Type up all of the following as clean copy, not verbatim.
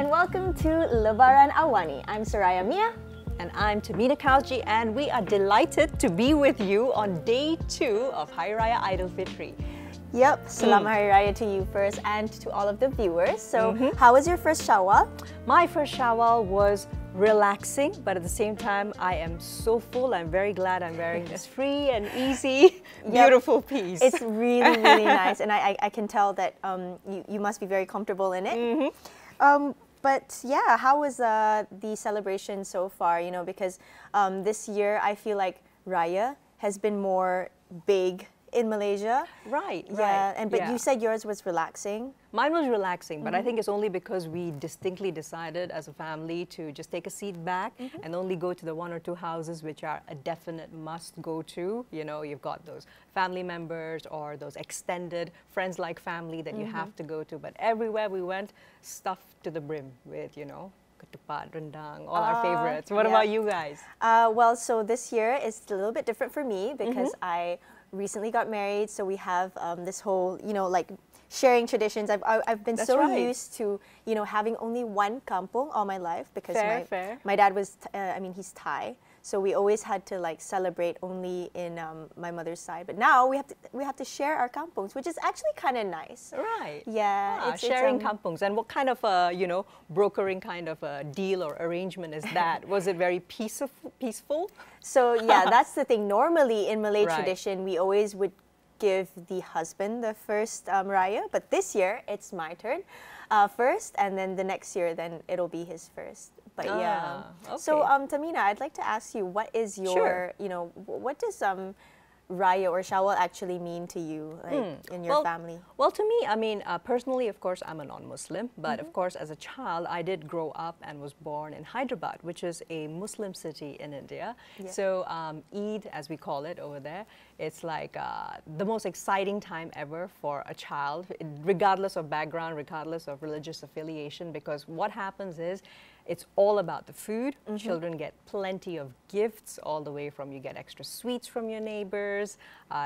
and welcome to Lebaran AWANI. I'm Saraya Mia. And I'm Tehmina Kaoosji, and we are delighted to be with you on day 2 of Hari Raya Idul Fitri. Yep, Salam Hari Raya to you first and to all of the viewers. So, how was your first Syawal? My first Syawal was relaxing, but at the same time, I am so full. I'm very glad I'm wearing this free and easy, beautiful piece. It's really, really nice, and I can tell that you must be very comfortable in it. But yeah, how was the celebration so far? You know, because this year I feel like Raya has been more big in Malaysia. Right, yeah, right. But you said yours was relaxing. Mine was relaxing, but I think it's only because we distinctly decided as a family to just take a seat back and only go to the 1 or 2 houses which are a definite must go to. You know, you've got those family members or those extended friends like family that you have to go to. But everywhere we went, stuffed to the brim with, you know, ketupat, rendang, all our favorites. What about you guys? Well, so this year is a little bit different for me because I recently got married, so we have this whole, you know, like sharing traditions. I've been used to, you know, having only one kampung all my life because my dad was, I mean, he's Thai, so we always had to like celebrate only in my mother's side. But now we have to share our kampungs, which is actually kind of nice. Right. Yeah. Sharing kampungs. And what kind of you know, brokering kind of a deal or arrangement is that? Was it very peaceful? So yeah, that's the thing. Normally in Malay tradition, we always would give the husband the first raya, but this year it's my turn first, and then the next year then it'll be his first. But yeah. Okay. So Tehmina, I'd like to ask you, what is your, you know, what does Raya or Syawal actually mean to you, like in your family? Well, to me, I mean, personally, of course, I'm a non-Muslim, but of course, as a child, I did grow up and was born in Hyderabad, which is a Muslim city in India. Yeah. So Eid, as we call it over there, it's like the most exciting time ever for a child, regardless of background, regardless of religious affiliation, because what happens is, it's all about the food. Children get plenty of gifts, all the way from you get extra sweets from your neighbors,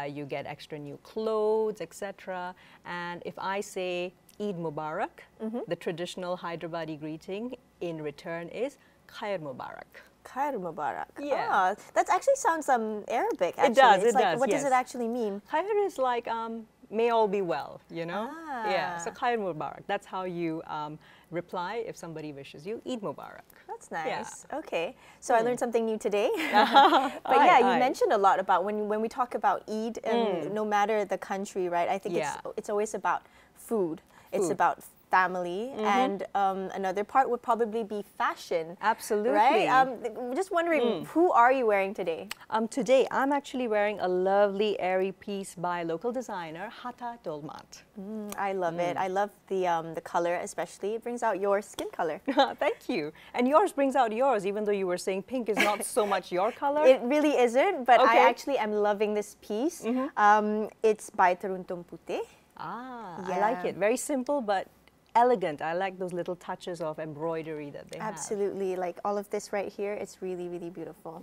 you get extra new clothes, etc. And if I say Eid Mubarak, the traditional Hyderabadi greeting in return is Khair Mubarak. Khair Mubarak. Yeah. Ah, that actually sounds Arabic, actually. It does, it's it like, does, what does it actually mean? Khair is like, may all be well, you know? Yeah, so Khair Mubarak. That's how you reply if somebody wishes you Eid Mubarak. That's nice. Yeah. Okay, so I learned something new today. But yeah, you mentioned a lot about when we talk about Eid, no matter the country, right? I think it's always about food. It's about family, and another part would probably be fashion. Absolutely. Right? Just wondering, who are you wearing today? Today, I'm actually wearing a lovely airy piece by local designer Hatta Dolmat. I love it. I love the color, especially. It brings out your skin color. Thank you. And yours brings out yours, even though you were saying pink is not so much your color. It really isn't, but I actually am loving this piece. It's by Teruntum Putih. I like it. Very simple, but elegant. I like those little touches of embroidery that they have. Absolutely. Like all of this right here, it's really, really beautiful.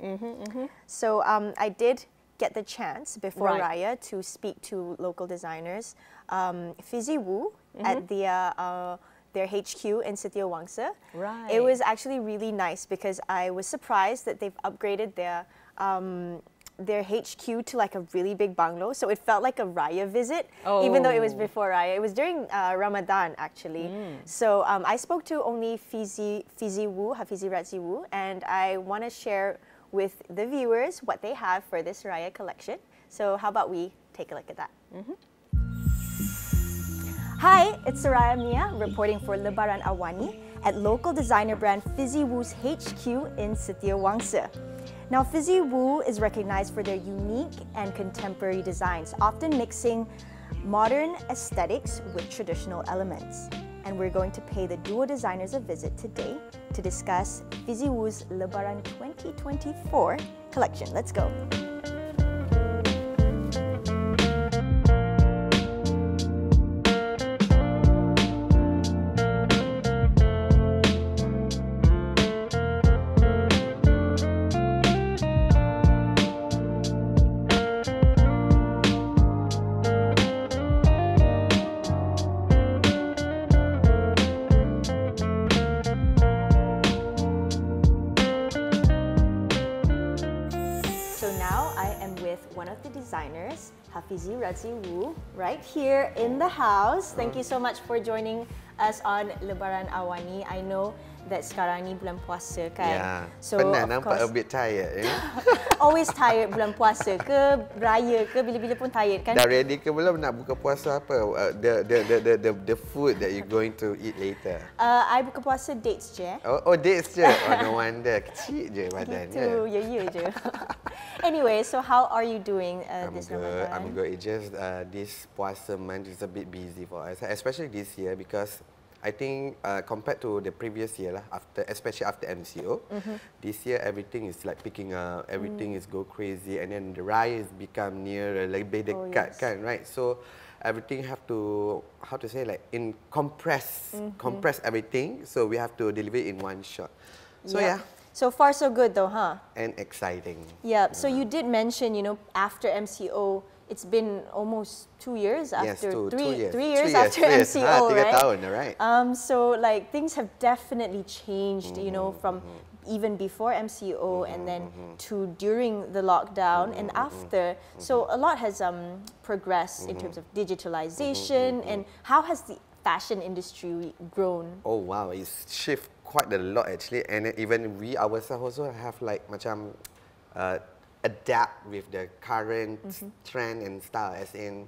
So I did get the chance before Raya to speak to local designers. Fiziwoo at their HQ in Setiawangsa. Right. It was actually really nice because I was surprised that they've upgraded their HQ to like a really big bungalow, so it felt like a Raya visit, even though it was before Raya. It was during Ramadan actually. So I spoke to only Fiziwoo, Hafizi Raziwoo, and I want to share with the viewers what they have for this Raya collection. So how about we take a look at that? Hi, it's Saraya Mia reporting for Lebaran AWANI at local designer brand Fiziwoo's HQ in Setiawangsa. Now, Fiziwoo is recognized for their unique and contemporary designs, often mixing modern aesthetics with traditional elements. And we're going to pay the duo designers a visit today to discuss Fiziwoo's Lebaran 2024 collection. Let's go. So now I am with one of the designers, Fiziwoo, right here in the house. Thank you so much for joining us on Lebaran Awani. I know that sekarang ni bulan puasa kan. Yeah. So Pernah of nampak course, a bit tired, always tired bulan puasa ke, raya ke, bila-bila pun tired kan? Dah ready ke belum nak buka puasa apa? The food that you're going to eat later. I buka puasa dates je. Oh dates je. Oh no wonder. Kecil je badan. Gitu, ya je. Anyway, so how are you doing this Ramadan? I'm good. It's just this puasa month is a bit busy for us, especially this year because I think compared to the previous year lah, especially after MCO, this year everything is like picking up, everything is go crazy, and then the raya has become nearer, lebih dekat kan, right? So everything have to, how to say, like compress everything, so we have to deliver it in one shot. So yeah. So far so good though, huh? And exciting. Yeah, so you did mention, after MCO, it's been almost 2 years after, yes, three years after MCO, 3 right? tahun, right? So like things have definitely changed, from even before MCO and then to during the lockdown and after. So a lot has progressed in terms of digitalization and how has the fashion industry grown? Oh wow, it's shift quite a lot actually, and even we ourselves also have like macam adapt with the current trend and style, as in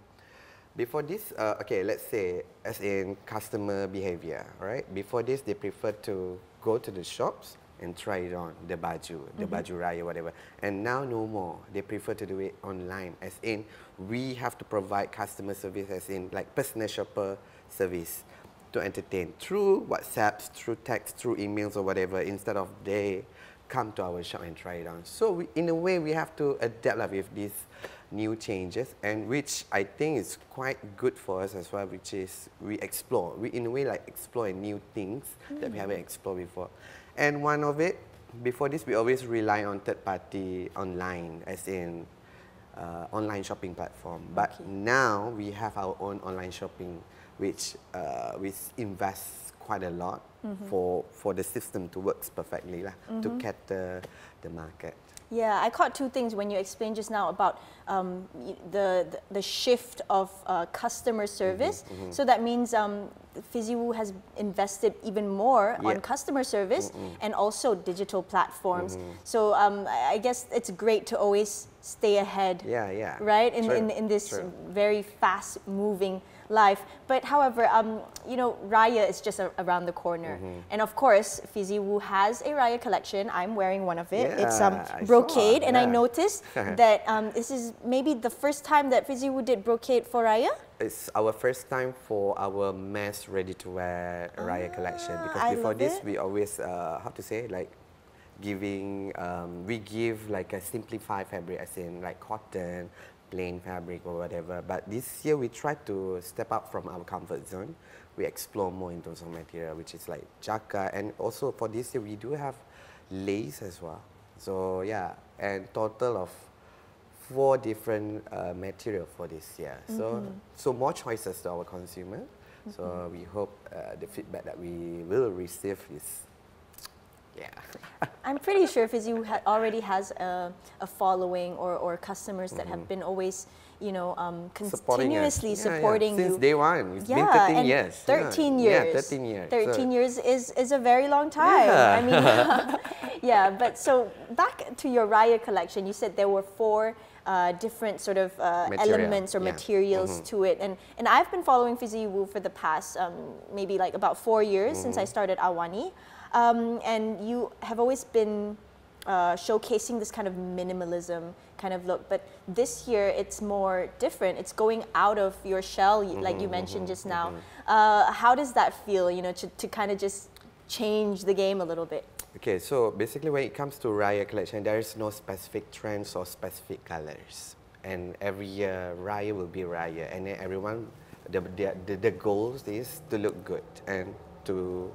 before this, okay, let's say as in customer behavior, right? Before this, they prefer to go to the shops and try it on, the baju raya, whatever. And now no more. They prefer to do it online, as in we have to provide customer service, as in like personal shopper service to entertain through WhatsApps, through text, through emails or whatever, instead of they come to our shop and try it on. So in a way, we have to adapt with these new changes, and which I think is quite good for us as well, which is we explore. We in a way like explore new things that we haven't explored before. And one of it, before this, we always rely on third-party online, as in online shopping platform. But now we have our own online shopping, which we invest quite a lot for the system to work perfectly to cater the market. Yeah, I caught two things when you explained just now about the shift of customer service. So that means Fiziwoo has invested even more on customer service and also digital platforms. So I guess it's great to always stay ahead, right? In this very fast-moving life. But however, Raya is just around the corner. And of course, Fiziwoo has a Raya collection. I'm wearing one of it. It's brocade, and I noticed that this is maybe the first time that Fiziwoo did brocade for Raya? It's our first time for our mass ready-to-wear Raya collection, because before this, we always, how to say, like giving, we give like a simplified fabric, as in like cotton, plain fabric or whatever. But this year we try to step up from our comfort zone. We explore more in terms of material, which is like jacquard, and also for this year we do have lace as well. So yeah, and total of 4 different material for this year. So more choices to our consumer. So we hope the feedback that we will receive is, I'm pretty sure Fiziwoo already has a following or customers that have been always, continuously supporting you. Since day one. It's been 13 years. 13 years. Yeah, 13 years. 13 years is a very long time. I mean, but so back to your Raya collection, you said there were 4 different sort of elements or materials to it. And I've been following Fiziwoo for the past maybe like about 4 years since I started Awani. And you have always been showcasing this kind of minimalism kind of look, but this year it's more different. It's going out of your shell, like you mentioned just now. How does that feel, to kind of just change the game a little bit? Okay, so basically when it comes to Raya collection, there is no specific trends or specific colors. And every year, Raya will be Raya. And then everyone, the goals is to look good and to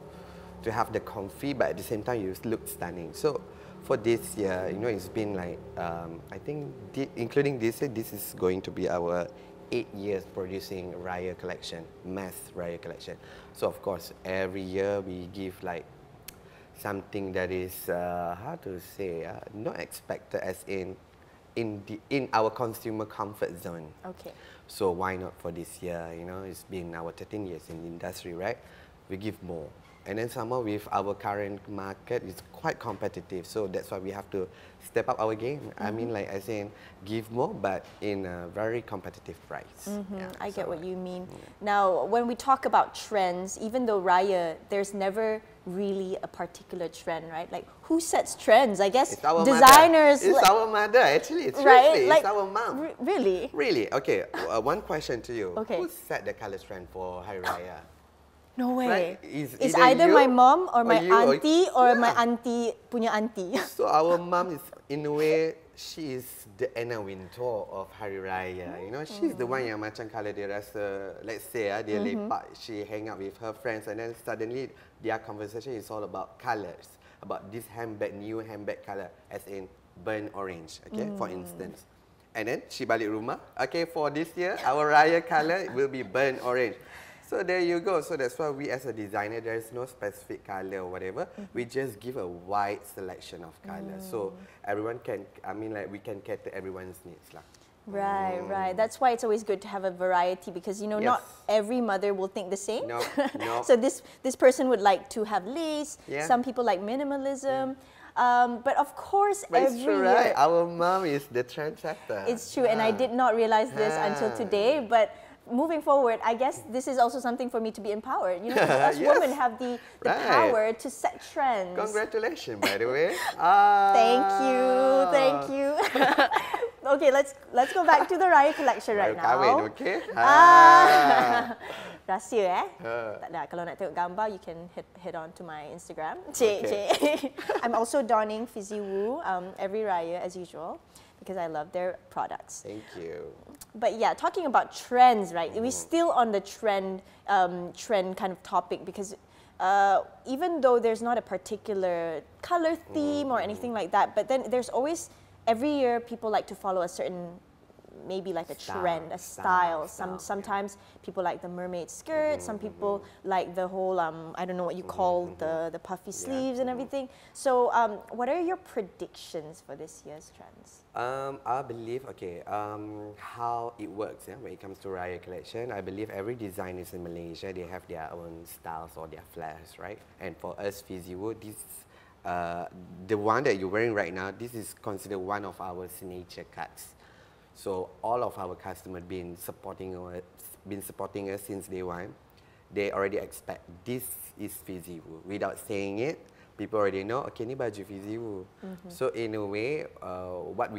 have the comfy, but at the same time you look stunning. So for this year, it's been like, I think including this year, this is going to be our 8 years producing Raya collection, mass Raya collection. So of course, every year we give like something that is, how to say, not expected, as in in our consumer comfort zone. Okay. So why not for this year? You know, it's been our 13 years in the industry, right? We give more. And then somehow with our current market, it's quite competitive. So that's why we have to step up our game. I mean, like I say, give more, but in a very competitive price. Yeah, I get what you mean. Yeah. Now, when we talk about trends, even though Raya, there's never really a particular trend, right? Like, who sets trends? I guess It's our designers. Mother. It's our mother, actually. It's right? seriously, Like, it's our mom. Really? Really? Okay, one question to you. Okay. Who set the color trend for Hari Raya? No way. Right? It's either my mom or my auntie or my yeah. auntie punya auntie. So our mom is, in a way, she is the Anna Wintour of Hari Raya. You know, she's the one yang macam kalau dia rasa, let's say, dia lepak, she hang out with her friends, and then suddenly their conversation is all about colours, about this handbag, new handbag colour, as in burnt orange, okay, for instance. And then she balik rumah, okay, for this year, our Raya colour will be burnt orange. So there you go. So that's why we as a designer, there is no specific color or whatever. We just give a wide selection of colors. So everyone can, I mean, like we can cater everyone's needs lah. Right, right. That's why it's always good to have a variety because, you know, not every mother will think the same. No, no. So this person would like to have lace. Yeah. Some people like minimalism. But of course, But every it's true, year... right? Our mom is the trendsetter. It's true, and I did not realize this until today, but moving forward, I guess this is also something for me to be empowered. You know, us women have the power to set trends. Congratulations, by the way. Thank you, thank you. Okay, let's go back to the Raya collection right now. Kahwin, okay? Rahsia Tak ada. Kalau nak tengok gambar, you can head on to my Instagram. I'm also donning Fiziwoo every Raya as usual because I love their products. Thank you. But yeah, talking about trends, right? We're still on the trend kind of topic because even though there's not a particular color theme or anything like that, but then there's always, every year people like to follow a certain, maybe like a trend, a style. Sometimes people like the mermaid skirt, some people like the whole, I don't know what you call the puffy sleeves and everything. So what are your predictions for this year's trends? I believe, okay, how it works when it comes to Raya collection, I believe every designers in Malaysia, they have their own styles or their flares, right? And for us, Fiziwoo, this the one that you're wearing right now, this is considered one of our signature cuts. So all of our customers been supporting us since day one. They already expect this is Fiziwoo. Without saying it, people already know. Okay, ni baju Fiziwoo. So in a way, what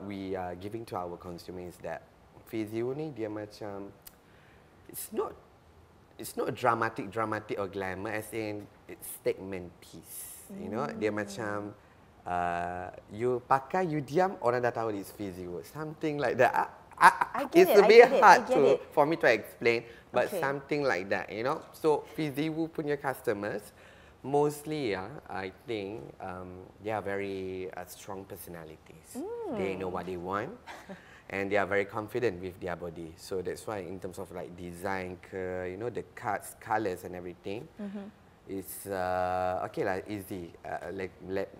we are giving to our consumers is that Fiziwoo ni dia macam, it's not dramatic or glamour, as in it's statement piece. You know, dia macam. You pakai, you diam, orang dah tahu it's Fiziwoo. Something like that. It's a bit hard for me to explain, but something like that, you know. So Fiziwoo punya customers, mostly, I think, they are very strong personalities. They know what they want, and they are very confident with their body. So that's why, in terms of like design, you know, the cuts, colors, and everything. It's okay lah, easy.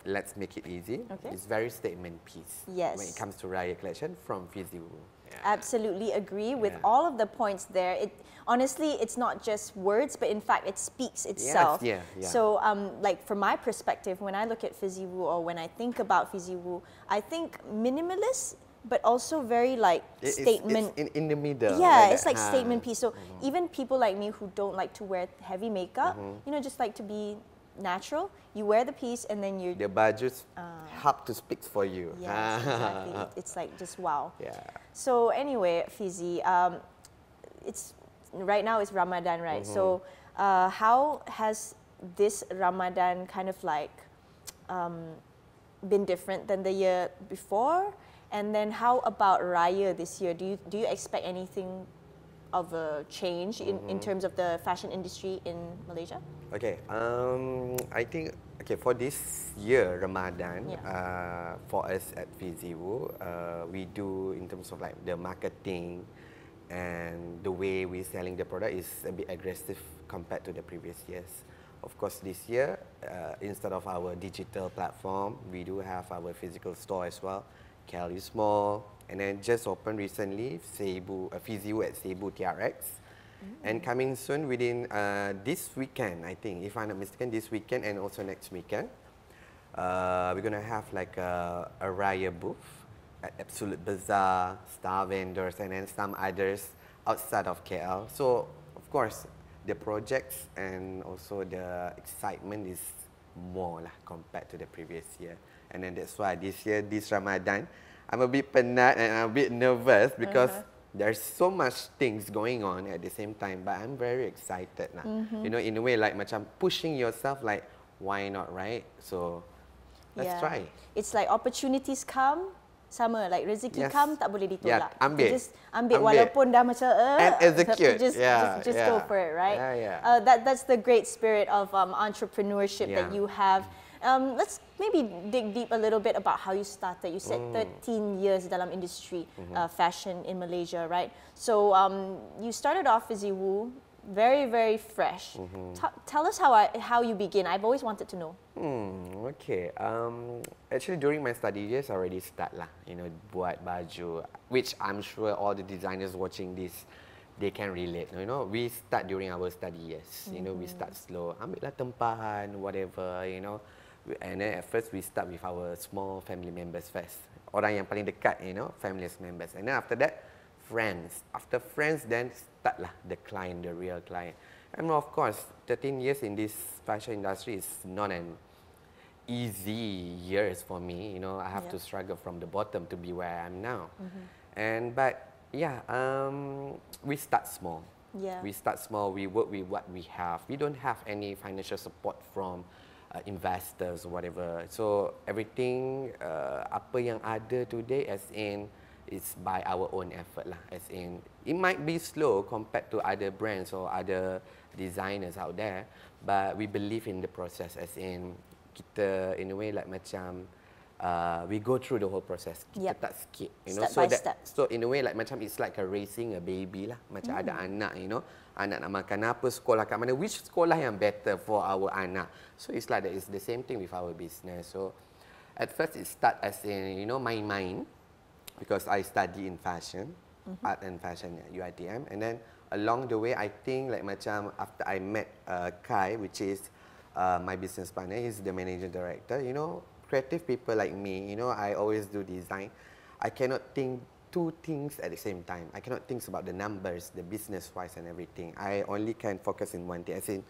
Let's make it easy. It's very statement piece when it comes to Raya collection from Fiziwoo. Absolutely agree with all of the points there. Honestly, it's not just words, but in fact, it speaks itself. So, like from my perspective, when I look at Fiziwoo or when I think about Fiziwoo, I think minimalist, but also very like statement. It's in the middle. Yeah, it's like statement piece. So even people like me who don't like to wear heavy makeup, you know, just like to be natural, you wear the piece and then you... The baju help to speak for you. Yes, exactly. It's like just wow. Yeah. So anyway, Fizi, right now it's Ramadan, right? So how has this Ramadan kind of like been different than the year before? And then how about Raya this year? Do you expect anything of a change in terms of the fashion industry in Malaysia? Okay, I think for this year Ramadan, for us at Fiziwoo, we do in terms of like the marketing and the way we're selling the product is a bit aggressive compared to the previous years. Of course, this year, instead of our digital platform, we do have our physical store as well. KL is small, and then just opened recently, Fiziwoo at Cebu TRX. And coming soon within this weekend, I think, if I'm not mistaken, this weekend and also next weekend, we're going to have like a Raya booth at Absolute Bazaar, Star Vendors, and then some others outside of KL. So, of course, the projects and also the excitement is more lah compared to the previous year. And then that's why this year, this Ramadan, I'm a bit penat and I'm a bit nervous because there's so much things going on at the same time, but I'm very excited lah. You know, in a way, like macam pushing yourself, like why not, right? So let's try. It's like opportunities come, sama like rezeki come, tak boleh ditolak. Yeah, ambil. Just ambil walaupun dah macam and execute. Just go for it, right? That's the great spirit of entrepreneurship that you have. Let's maybe dig deep a little bit about how you started. You said 13 years dalam industry fashion in Malaysia, right? So you started off Fiziwoo, very, very fresh. Tell us how you begin. I've always wanted to know. Okay. Actually, during my study years, I already start lah. You know, buat baju, which I'm sure all the designers watching this, they can relate. You know, we start during our study years. You know, we start slow. Ambil lah tempahan, whatever. You know. And then at first we start with our small family members first. Orang yang paling dekat, you know, family members. And then after that, friends. After friends, then start lah the client, the real client. And of course, 13 years in this fashion industry is not an easy years for me. You know, I have to struggle from the bottom to be where I am now. But yeah, we start small. We start small. We work with what we have. We don't have any financial support from investors or whatever. So everything apa yang ada today, as in, it's by our own effort lah. As in, it might be slow compared to other brands or other designers out there, but we believe in the process. As in, kita in a way like macam we go through the whole process. Kita tak skip, you know. So in a way like macam it's like a raising a baby lah. Macam ada anak, you know. Anak nak makan apa, sekolah kat mana, which sekolah yang better for our anak. So it's like that. It's the same thing with our business. So at first it start as in, you know, main-main, because I study in fashion, art and fashion at UiTM. And then along the way, I think like macam after I met Kai, which is my business partner, he's the managing director. You know, creative people like me, you know, I always do design. I cannot think two things at the same time. I cannot think about the numbers, the business-wise and everything. I only can focus in one thing, as in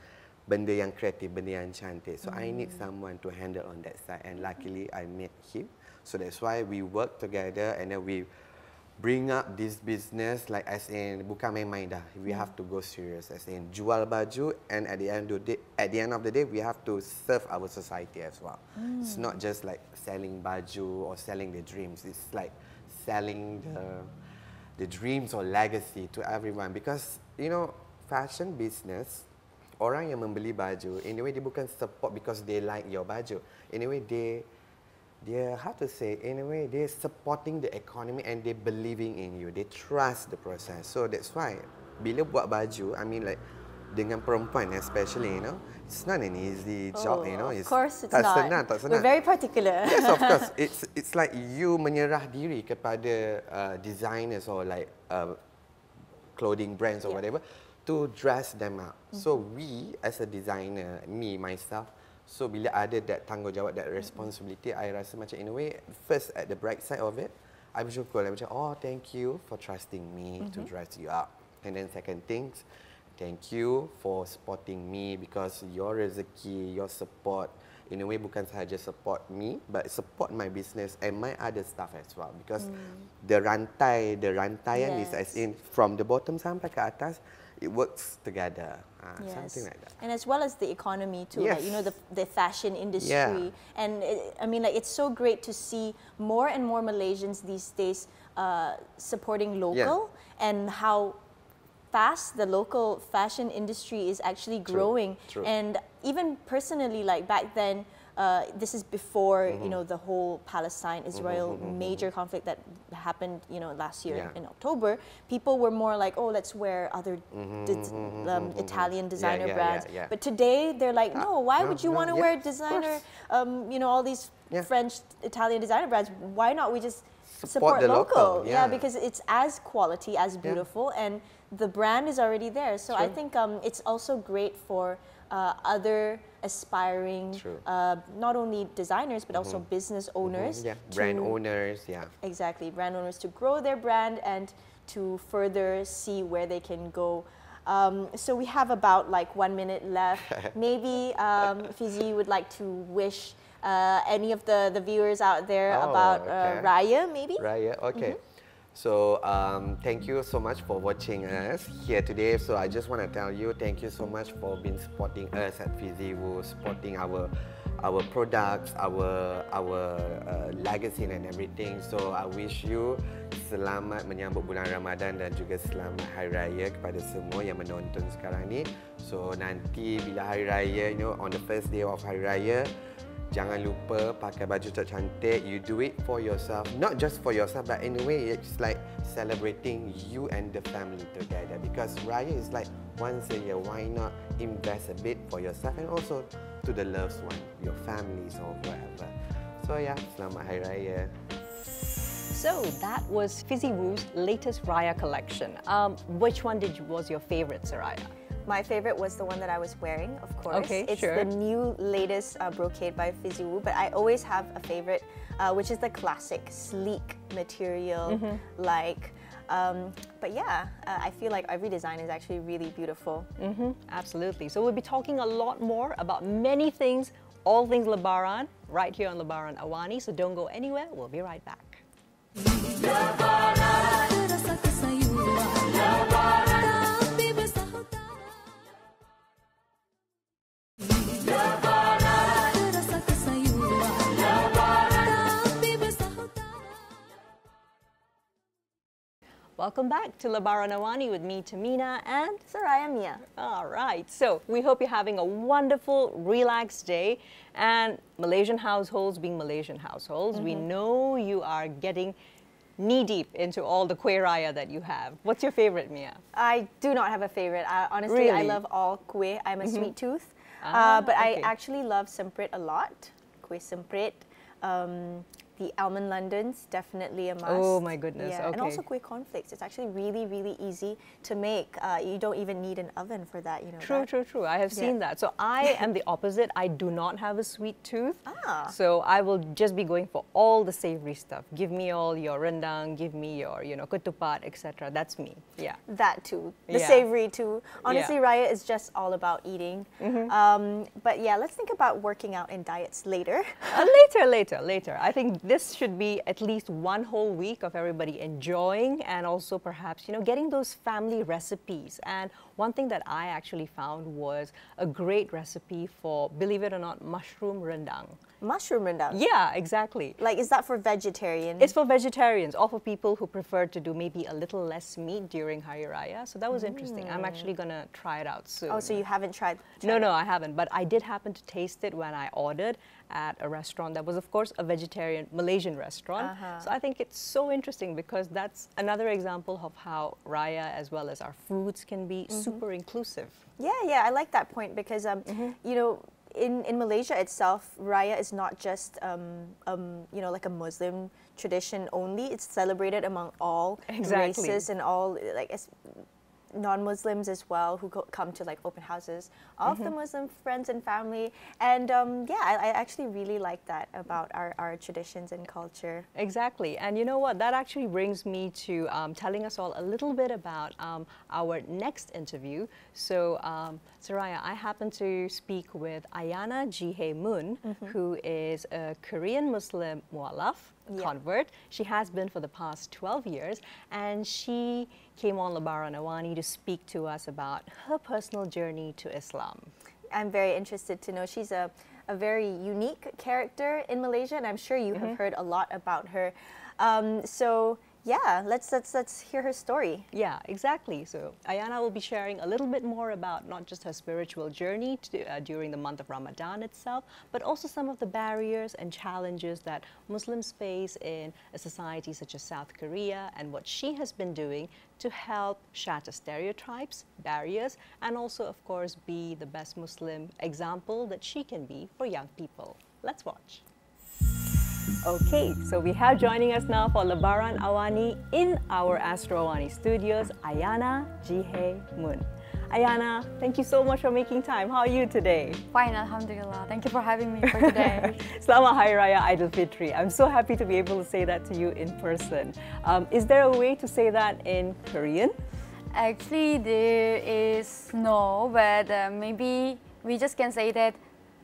benda yang kreatif, benda yang cantik. So I need someone to handle on that side. And luckily, I met him. So that's why we work together and then we bring up this business like as in bukan main-main dah. We have to go serious, as in jual baju, and at the end of the day, we have to serve our society as well. It's not just like selling baju or selling the dreams. It's like selling the dreams or legacy to everyone, because you know, fashion business, orang yang membeli baju, in a way dia bukan support because they like your baju. In a way they how to say, in a way they're supporting the economy and they believing in you. They trust the process. So that's why bila buat baju, I mean like dengan perempuan especially, you know, it's not an easy job, you know. Of course it's tak not. Senang, tak senang. We're very particular. Yes, of course. It's like you menyerah diri kepada designers or like clothing brands or whatever to dress them up. So we as a designer, me myself, so bila ada that tanggungjawab, that responsibility, I rasa macam in a way, first at the bright side of it, I bersyukur like macam, oh thank you for trusting me to dress you up. And then second things, thank you for supporting me, because your rezeki, your support, in a way bukan sahaja support me, but support my business and my other stuff as well. Because the rantaian is as in from the bottom sampai ke atas, it works together. Something like that. And as well as the economy too, like, you know, the fashion industry. And I mean, like, it's so great to see more and more Malaysians these days supporting local and how fast the local fashion industry is actually growing. And even personally, like back then, this is before you know, the whole Palestine-Israel major conflict that happened, you know, last year in October. People were more like, oh, let's wear other Italian designer brands. But today they're like, no, why would you want to wear designer? You know, all these French, Italian designer brands. Why not we just support the local. Yeah, because it's as quality, as beautiful, and the brand is already there. So I think it's also great for other aspiring, not only designers, but also business owners. Brand owners, Exactly, brand owners to grow their brand and to further see where they can go. So we have about like 1 minute left. Maybe Fizi would like to wish any of the viewers out there about Raya, maybe? Raya, okay. So thank you so much for watching us here today. So I just want to tell you, thank you so much for being supporting us at Fiziwoo, supporting our products, our legacy and everything. So I wish you selamat menyambut bulan Ramadan dan juga selamat Hari Raya kepada semua yang menonton sekarang ni. So nanti bila Hari Raya, on the first day of Hari Raya, jangan lupa pakai baju cantik. You do it for yourself, not just for yourself, but in a way it's like celebrating you and the family together. Because Raya is like once a year. Why not invest a bit for yourself and also to the loved one, your families or whatever. So yeah, selamat Hari Raya. So that was Fiziwoo's latest Raya collection. Which one was your favorite, Saraya? My favorite was the one that I was wearing, of course. Okay, it's the new latest brocade by Fiziwoo, but I always have a favorite, which is the classic sleek material, but yeah, I feel like every design is actually really beautiful. Absolutely. So we'll be talking a lot more about many things, all things Lebaran, right here on Lebaran Awani. So don't go anywhere. We'll be right back. Welcome back to Lebaran Awani with me, Tehmina, and Saraya Mia. All right, so we hope you're having a wonderful, relaxed day. And Malaysian households being Malaysian households, we know you are getting knee-deep into all the kueh raya that you have. What's your favorite, Mia? I do not have a favorite. Honestly, I love all kueh. I'm a sweet tooth. But I actually love semprit a lot. Kueh semprit. The almond Londons, definitely a must. Oh my goodness, yeah. And also kueh cornflakes. It's actually really, really easy to make. You don't even need an oven for that, True. I have seen that. So I am the opposite. I do not have a sweet tooth. So I will just be going for all the savory stuff. Give me all your rendang, give me your, ketupat, etc. That's me. Yeah. That too. The savory too. Honestly, Raya is just all about eating. But yeah, let's think about working out and diets later. Later. I think this should be at least one whole week of everybody enjoying and also perhaps, getting those family recipes. And one thing that I actually found was a great recipe for, believe it or not, mushroom rendang. Mushroom rendang? Yeah, exactly. Like, is that for vegetarians? It's for vegetarians, or for people who prefer to do maybe a little less meat during Hari Raya. So that was interesting. I'm actually going to try it out soon. Oh, so you haven't tried it? No, I haven't. But I did happen to taste it when I ordered at a restaurant that was, of course, a vegetarian Malaysian restaurant. So I think it's so interesting because that's another example of how Raya, as well as our foods, can be super inclusive. Yeah, I like that point because, in Malaysia itself, Raya is not just, like a Muslim tradition only. It's celebrated among all races and all, non-Muslims as well who come to open houses of the Muslim friends and family. And I actually really like that about our traditions and culture. Exactly. And you know what? That actually brings me to telling us all a little bit about our next interview. So, Saraya, I happen to speak with Ayana Jihye Moon, who is a Korean Muslim mualaf convert. She has been for the past 12 years, and she came on Lebaran Awani to speak to us about her personal journey to Islam. I'm very interested to know. She's a very unique character in Malaysia, and I'm sure you have heard a lot about her. So yeah, let's hear her story. Yeah, exactly. So Ayana will be sharing a little bit more about not just her spiritual journey during the month of Ramadan itself, but also some of the barriers and challenges that Muslims face in a society such as South Korea, and what she has been doing to help shatter stereotypes, barriers, and also, of course, be the best Muslim example that she can be for young people. Let's watch. Okay, so we have joining us now for Lebaran Awani in our Astro Awani studios, Ayana Jihye Moon. Ayana, thank you so much for making time. How are you today? Fine, Alhamdulillah. Thank you for having me for today. Selamat Hari Raya Idul Fitri. I'm so happy to be able to say that to you in person. Is there a way to say that in Korean? Actually, there is no, but maybe we just can say that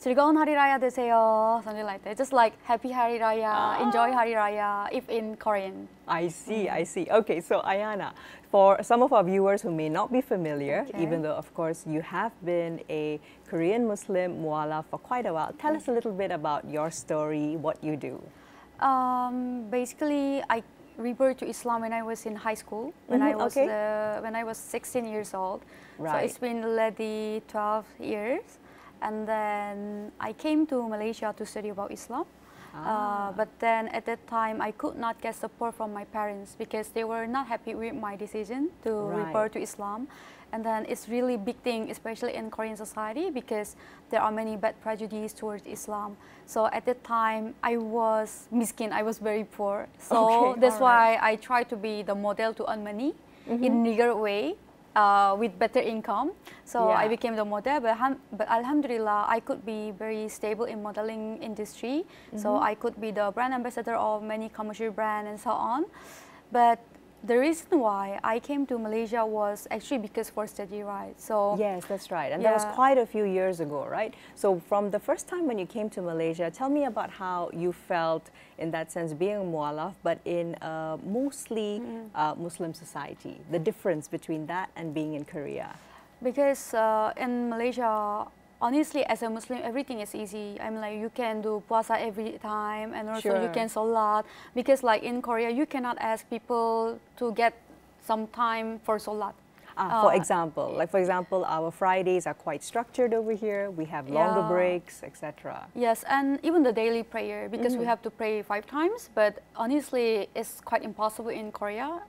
즐거운 Hari Raya 되세요, something like that. Just like Happy Hari Raya, enjoy Hari Raya, if in Korean. I see, I see. Okay, so Ayana, for some of our viewers who may not be familiar, even though of course you have been a Korean Muslim mualaf for quite a while, tell us a little bit about your story, what you do. Basically, I revert to Islam when I was in high school, when I was 16 years old. Right. So it's been already 12 years. And then I came to Malaysia to study about Islam. But then at that time, I could not get support from my parents because they were not happy with my decision to revert to Islam. And then it's really big thing, especially in Korean society, because there are many bad prejudices towards Islam. So at that time, I was miskin, I was very poor. So that's why I tried to be the model to earn money in legal way. With better income, so I became the model. But Alhamdulillah, I could be very stable in modeling industry. So I could be the brand ambassador of many commercial brands and so on. But the reason why I came to Malaysia was actually because for study, right? So yes, that's right, and that was quite a few years ago, right? So from the first time when you came to Malaysia, tell me about how you felt in that sense being a mualaf, but in a mostly Muslim society. The difference between that and being in Korea. Because in Malaysia, honestly, as a Muslim, everything is easy. I mean, like you can do puasa every time, and also you can salat. Because like in Korea, you cannot ask people to get some time for salat. For example, our Fridays are quite structured over here. We have longer breaks, etc. Yes, and even the daily prayer, because we have to pray 5 times. But honestly, it's quite impossible in Korea.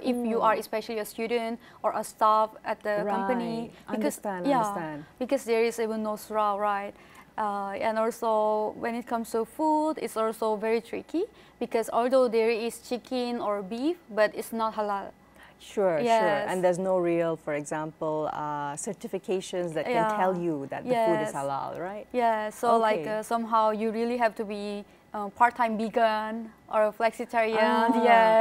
If you are especially a student or a staff at the company, because because there is even no surah, right? And also when it comes to food, it's also very tricky because although there is chicken or beef, but it's not halal. Sure, sure. And there's no real, for example, certifications that can tell you that the food is halal, right? Yeah, so like somehow you really have to be part-time vegan or flexitarian,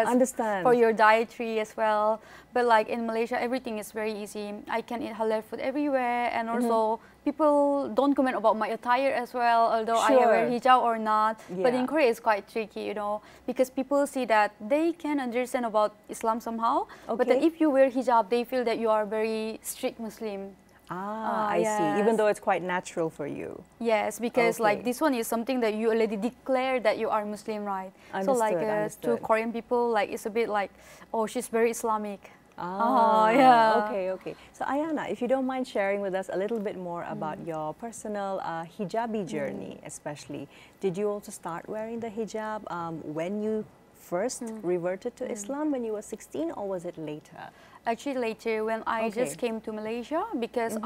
understand. For your dietary as well. But like in Malaysia, everything is very easy. I can eat halal food everywhere, and also people don't comment about my attire as well, although I wear hijab or not. But in Korea, it's quite tricky, you know, because people see that they can understand about Islam somehow, but then if you wear hijab, they feel that you are very strict Muslim. I see. Even though it's quite natural for you. Yes, because like this one is something that you already declare that you are Muslim, right? So like to Korean people, like it's a bit like, oh, she's very Islamic. Okay. So Ayana, if you don't mind sharing with us a little bit more about your personal hijabi journey, especially. Did you also start wearing the hijab when you first reverted to Islam when you were 16, or was it later? Actually later, when I just came to Malaysia, because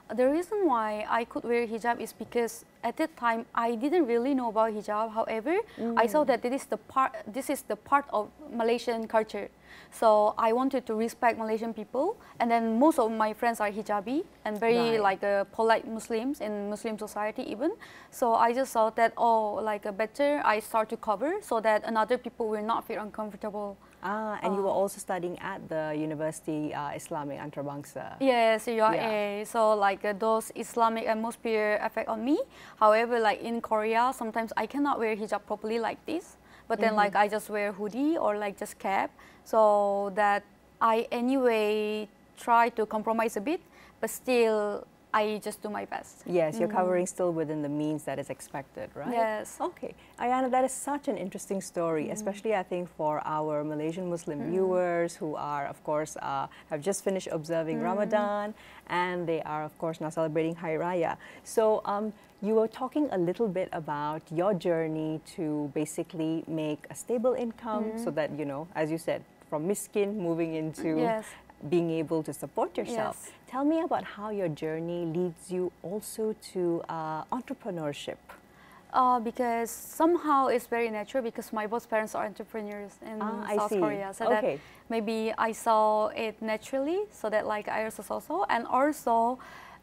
the reason why I could wear hijab is because at that time I didn't really know about hijab. However, I saw that this is the part of Malaysian culture. So I wanted to respect Malaysian people, and then most of my friends are hijabi and very like polite Muslims in Muslim society even. So I just thought that better I start to cover so that another people will not feel uncomfortable. And you were also studying at the University Islamic Antarabangsa. Yes, UIA. So like those Islamic atmosphere affect on me. However, like in Korea, sometimes I cannot wear hijab properly like this. But then like I just wear hoodie or like just cap. So that I anyway try to compromise a bit, but still I just do my best. Yes, you're covering still within the means that is expected, right? Yes. Okay. Ayana, that is such an interesting story, especially I think for our Malaysian Muslim viewers who are, of course, have just finished observing Ramadan, and they are, of course, now celebrating Hari Raya. So you were talking a little bit about your journey to basically make a stable income so that, you know, as you said, from miskin moving into being able to support yourself. Tell me about how your journey leads you also to entrepreneurship. Because somehow it's very natural because my both parents are entrepreneurs in South Korea. So that maybe I saw it naturally, so that like I also saw so. And also,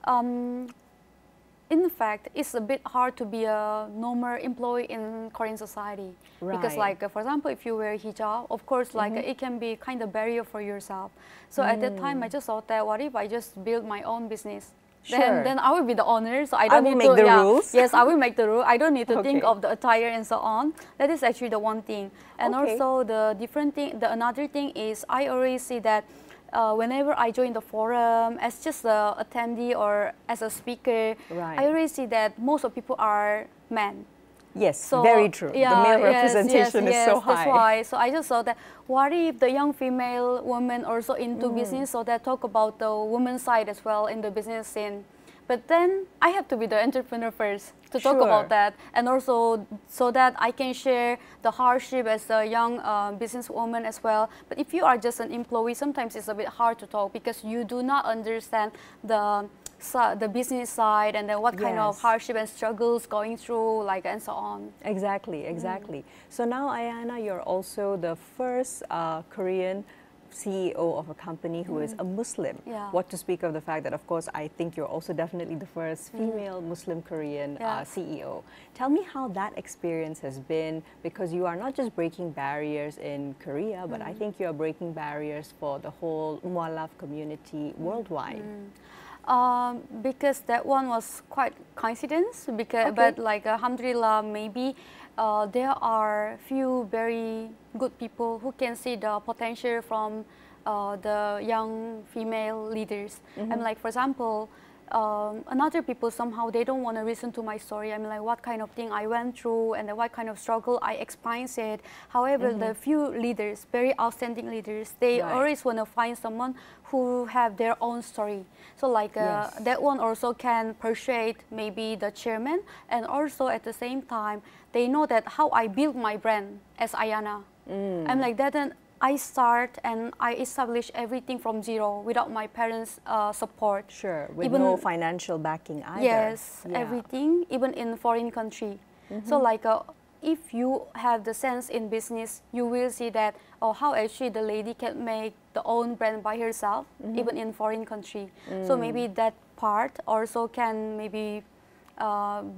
in fact, it's a bit hard to be a normal employee in Korean society. Because like, for example, if you wear hijab, of course, like it can be kind of barrier for yourself. So at that time, I just thought that what if I just build my own business? Then I will be the owner, so I don't need to make the rules. Yes, I will make the rule. I don't need to think of the attire and so on. That is actually the one thing. And also the different thing, another thing is I always see that whenever I join the forum as just an attendee or as a speaker, I always see that most of people are men. Yes, so, very true. The male representation is so high. That's why. So I just thought that what if the young female women also into business, so that talk about the women's side as well in the business scene. But then I have to be the entrepreneur first to talk about that, and also so that I can share the hardship as a young businesswoman as well. But if you are just an employee, sometimes it's a bit hard to talk because you do not understand the business side and then what kind of hardship and struggles going through, like, and so on. Exactly, exactly. So now, Ayana, you're also the first Korean CEO of a company who is a Muslim. What to speak of the fact that, of course, I think you're also definitely the first female Muslim Korean CEO. Tell me how that experience has been, because you are not just breaking barriers in Korea, but I think you are breaking barriers for the whole mualaf community worldwide. Because that one was quite coincidence, because but like alhamdulillah, maybe there are few very good people who can see the potential from the young female leaders. And like, for example, another people somehow they don't want to listen to my story. I mean, like what kind of thing I went through and then what kind of struggle I experienced it. However, the few leaders, very outstanding leaders, they always want to find someone who have their own story. So like that one also can persuade maybe the chairman, and also at the same time they know that how I built my brand as Ayana. I'm like that, and I start and I establish everything from zero without my parents' support. Sure, with even no financial backing either. Yes, everything, even in foreign country. So like if you have the sense in business, you will see that how actually the lady can make the own brand by herself, even in foreign country. So maybe that part also can maybe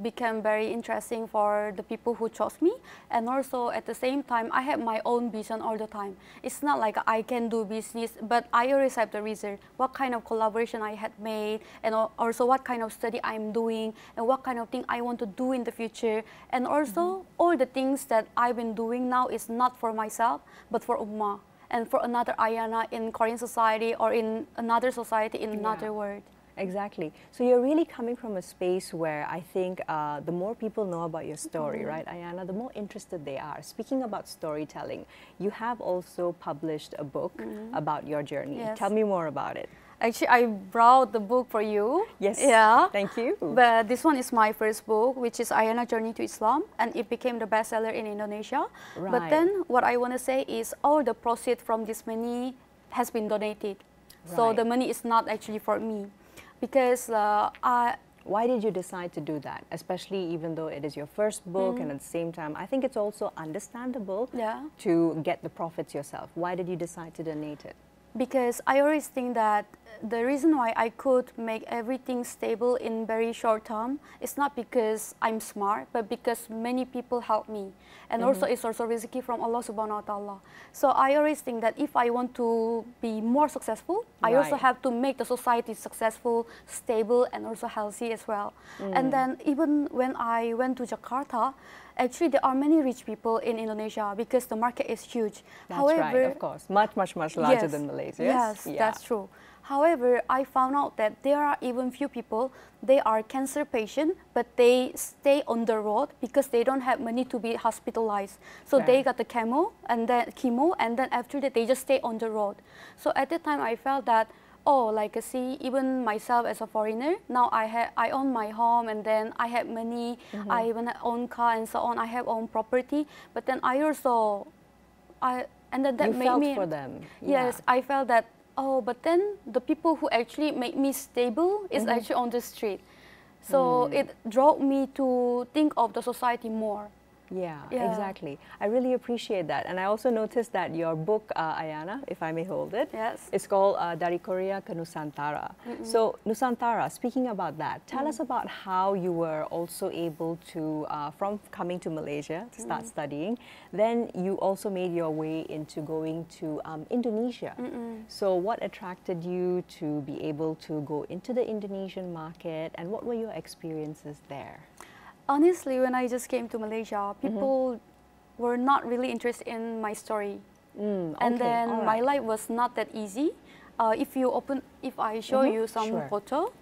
become very interesting for the people who chose me. And also at the same time, I have my own vision all the time. It's not like I can do business, but I always have the reason, what kind of collaboration I had made, and also what kind of study I'm doing, and what kind of thing I want to do in the future. And also all the things that I've been doing now is not for myself, but for Ummah, and for another Ayana in Korean society or in another society in another world. Exactly. So you're really coming from a space where I think the more people know about your story, right, Ayana, the more interested they are. Speaking about storytelling, you have also published a book about your journey. Tell me more about it. Actually, I brought the book for you. Yes. Yeah. Thank you. But this one is my first book, which is Ayana Journey to Islam, and it became the bestseller in Indonesia. Right. But then what I want to say is all the proceeds from this money has been donated. Right. So the money is not actually for me. Because why did you decide to do that? Especially even though it is your first book, and at the same time, I think it's also understandable to get the profits yourself. Why did you decide to donate it? Because I always think that the reason why I could make everything stable in very short term is not because I'm smart, but because many people help me. And also it's also rizki from Allah subhanahu wa ta'ala. So I always think that if I want to be more successful, I also have to make the society successful, stable, and also healthy as well. And then even when I went to Jakarta, actually there are many rich people in Indonesia because the market is huge. That's right, of course. Much, much, much larger than Malaysia. Yes, that's true. However, I found out that there are even few people, they are cancer patients, but they stay on the road because they don't have money to be hospitalized. So they got the chemo, and then after that they just stay on the road. So at that time I felt that, like see, even myself as a foreigner, now I own my home, and then I have money, I even own car and so on, I have own property, but then I also, and then that you made felt me, for them. Yes, I felt that, but then the people who actually make me stable is actually on the street. So it drove me to think of the society more. Yeah, exactly. I really appreciate that. And I also noticed that your book, Ayana, if I may hold it, Yes. it's called Dari Korea ke Nusantara. So Nusantara, speaking about that, tell us about how you were also able to, from coming to Malaysia to start studying, then you also made your way into going to Indonesia. So what attracted you to be able to go into the Indonesian market, and what were your experiences there? Honestly, when I just came to Malaysia, people were not really interested in my story. And then my life was not that easy. If I show you some photo,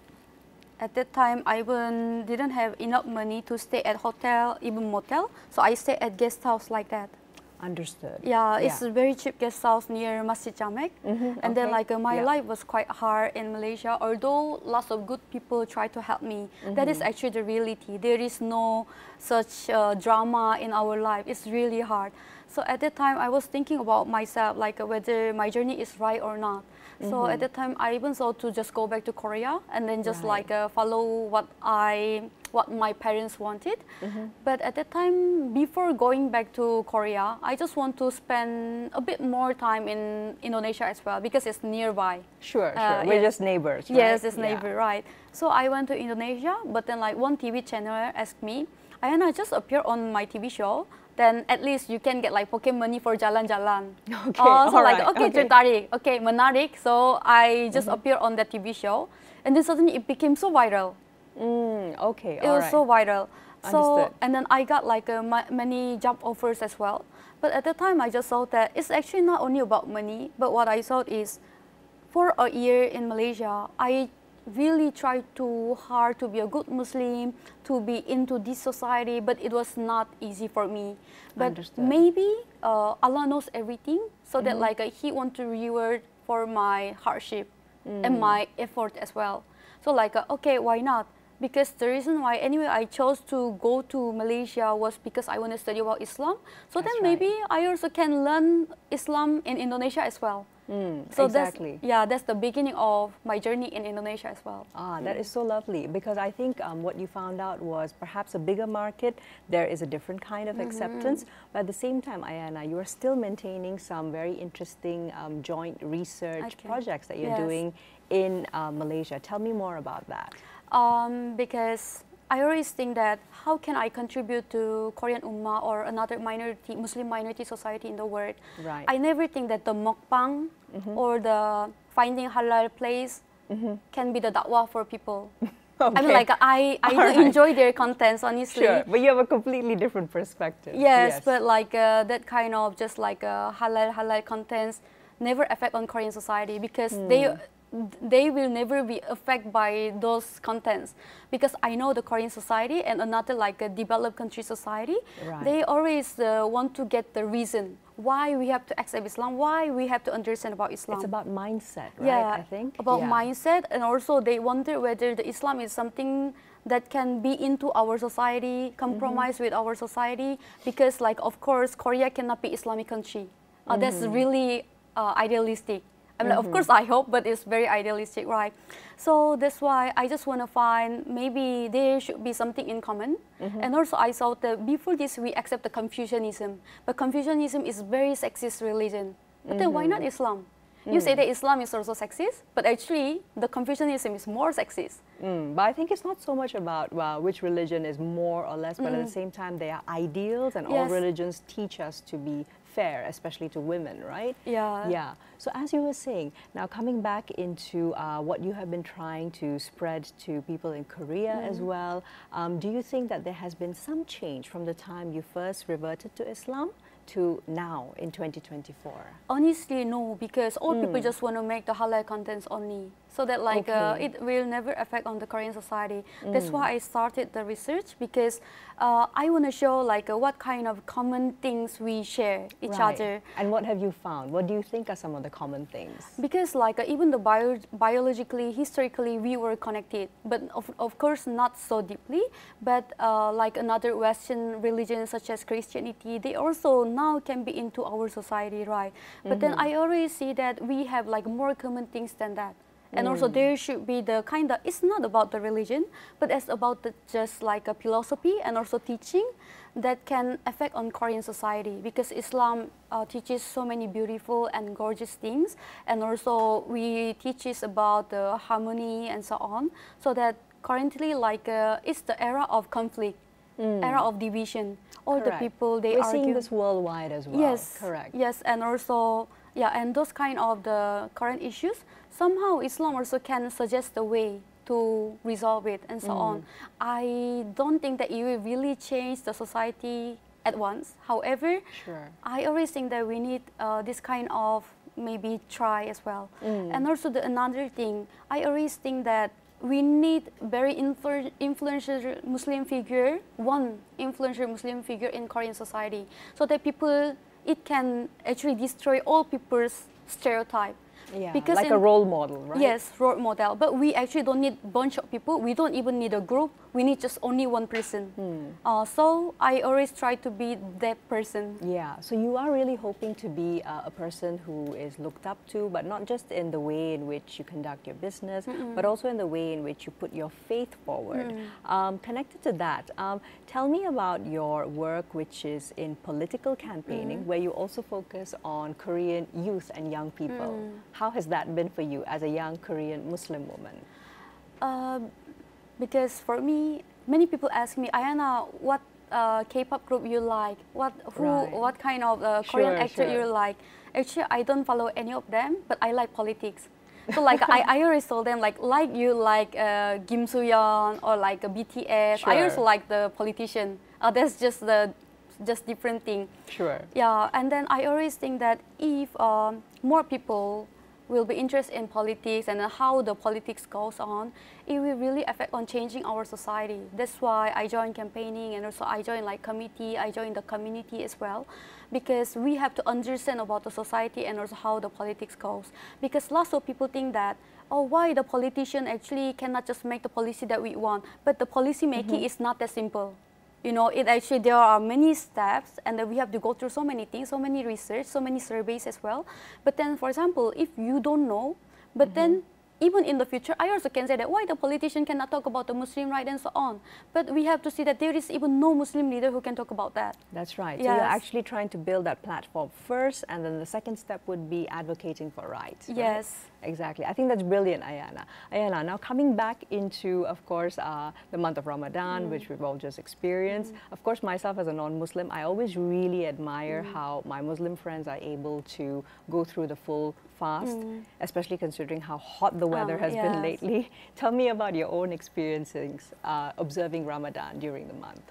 at that time I even didn't have enough money to stay at hotel, even motel. So I stayed at guest house like that. Understood. Yeah, it's a very cheap guest house near Masjid Jamek. And then like my life was quite hard in Malaysia, although lots of good people try to help me. That is actually the reality. There is no such drama in our life. It's really hard. So at that time I was thinking about myself, like whether my journey is right or not. So at that time I even thought to just go back to Korea and then just like follow what my parents wanted. But at that time, before going back to Korea, I just want to spend a bit more time in Indonesia as well because it's nearby. Sure. We're just neighbors, right? Yes, it's neighbor, right. So I went to Indonesia, but then like one TV channel asked me, Ayana, just appear on my TV show, then at least you can get like pocket money for jalan-jalan. Okay, So like, okay, tertarik, okay, menarik. So I just appeared on that TV show, and then suddenly it became so viral. Okay, it was so viral. So, Understood. and then I got like many job offers as well. But at the time, I just thought that it's actually not only about money, but what I thought is, for a year in Malaysia, I really tried too hard to be a good Muslim, to be into this society, but it was not easy for me. But Understood. maybe Allah knows everything, so that like He wants to reward for my hardship and my effort as well. So like, okay, why not? Because the reason why anyway I chose to go to Malaysia was because I want to study about Islam. So then maybe I also can learn Islam in Indonesia as well. So exactly. that's the beginning of my journey in Indonesia as well. That is so lovely, because I think what you found out was perhaps a bigger market, there is a different kind of acceptance, but at the same time, Ayana, you are still maintaining some very interesting joint research projects that you're doing in Malaysia. Tell me more about that. Because I always think that how can I contribute to Korean Ummah or another minority, Muslim minority society in the world? Right. I never think that the mukbang or the finding halal place can be the da'wah for people. Okay. I mean, like I do enjoy their contents, honestly. Sure, but you have a completely different perspective. Yes, but like that kind of just like halal contents never affect on Korean society because they will never be affected by those contents, because I know the Korean society and another like a developed country society, they always want to get the reason why we have to accept Islam, why we have to understand about Islam. It's about mindset, right? I think about mindset, and also they wonder whether the Islam is something that can be into our society, compromise with our society, because like of course Korea cannot be Islamic country. That's really idealistic. I mean, of course I hope, but it's very idealistic, right? So that's why I just want to find maybe there should be something in common. And also I thought that before this we accept the Confucianism, but Confucianism is very sexist religion. But then why not Islam? You say that Islam is also sexist, but actually the Confucianism is more sexist. But I think it's not so much about which religion is more or less, but at the same time they are ideals, and all religions teach us to be fair, especially to women, right? Yeah. So as you were saying, now coming back into what you have been trying to spread to people in Korea as well, do you think that there has been some change from the time you first reverted to Islam to now in 2024? Honestly, no, because all people just want to make the halal contents only, so that like it will never affect on the Korean society. That's why I started the research, because I want to show like what kind of common things we share each other. And what have you found? What do you think are some of the common things? Because like even the biologically, historically, we were connected, but of course not so deeply. But like another Western religion such as Christianity, they also now can be into our society, right? But then I always see that we have like more common things than that. And also there should be the kind of, it's not about the religion, but it's about the, just like a philosophy and also teaching that can affect on Korean society, because Islam teaches so many beautiful and gorgeous things, and also we teaches about the harmony and so on, so that currently like it's the era of conflict, era of division. All the people, they We're argue. seeing this worldwide as well. Yes, correct. Yes, and also, yeah, and those kind of the current issues, somehow Islam also can suggest a way to resolve it and so on. I don't think that it will really change the society at once. However, I always think that we need this kind of maybe try as well. And also another thing, I always think that we need very influential Muslim figure, one influential Muslim figure in Korean society, so that people, it can actually destroy all people's stereotype. Yeah, because like a role model, right? Yes, role model. But we actually don't need a bunch of people. We don't even need a group. We need just only one person. So I always try to be that person. Yeah, so you are really hoping to be a person who is looked up to, but not just in the way in which you conduct your business, but also in the way in which you put your faith forward. Connected to that, tell me about your work, which is in political campaigning, where you also focus on Korean youth and young people. How has that been for you as a young Korean Muslim woman? Because for me, many people ask me, Ayana, what K-pop group you like? What kind of Korean actor you like? Actually, I don't follow any of them, but I like politics. So like I always told them like you like Kim Soo-yeon or like BTS. I also like the politician. That's just different thing. Yeah, and then I always think that if more people will be interested in politics and how the politics goes on, it will really affect on changing our society. That's why I joined campaigning, and also I joined like committee, I joined the community as well, because we have to understand about the society and also how the politics goes. Because lots of people think that, oh, why the politician actually cannot just make the policy that we want, but the policy making is not that simple. You know, it actually, there are many steps, and then we have to go through so many things, so many research, so many surveys as well. But then, for example, if you don't know, but then even in the future, I also can say that why the politician cannot talk about the Muslim right and so on. But we have to see that there is even no Muslim leader who can talk about that. That's right. So you're actually trying to build that platform first, and then the second step would be advocating for rights. Right? Yes. Exactly. I think that's brilliant, Ayana. Ayana, now coming back into, of course, the month of Ramadan, which we've all just experienced. Of course, myself as a non-Muslim, I always really admire how my Muslim friends are able to go through the full fast, especially considering how hot the weather has been lately. Tell me about your own experiences observing Ramadan during the month.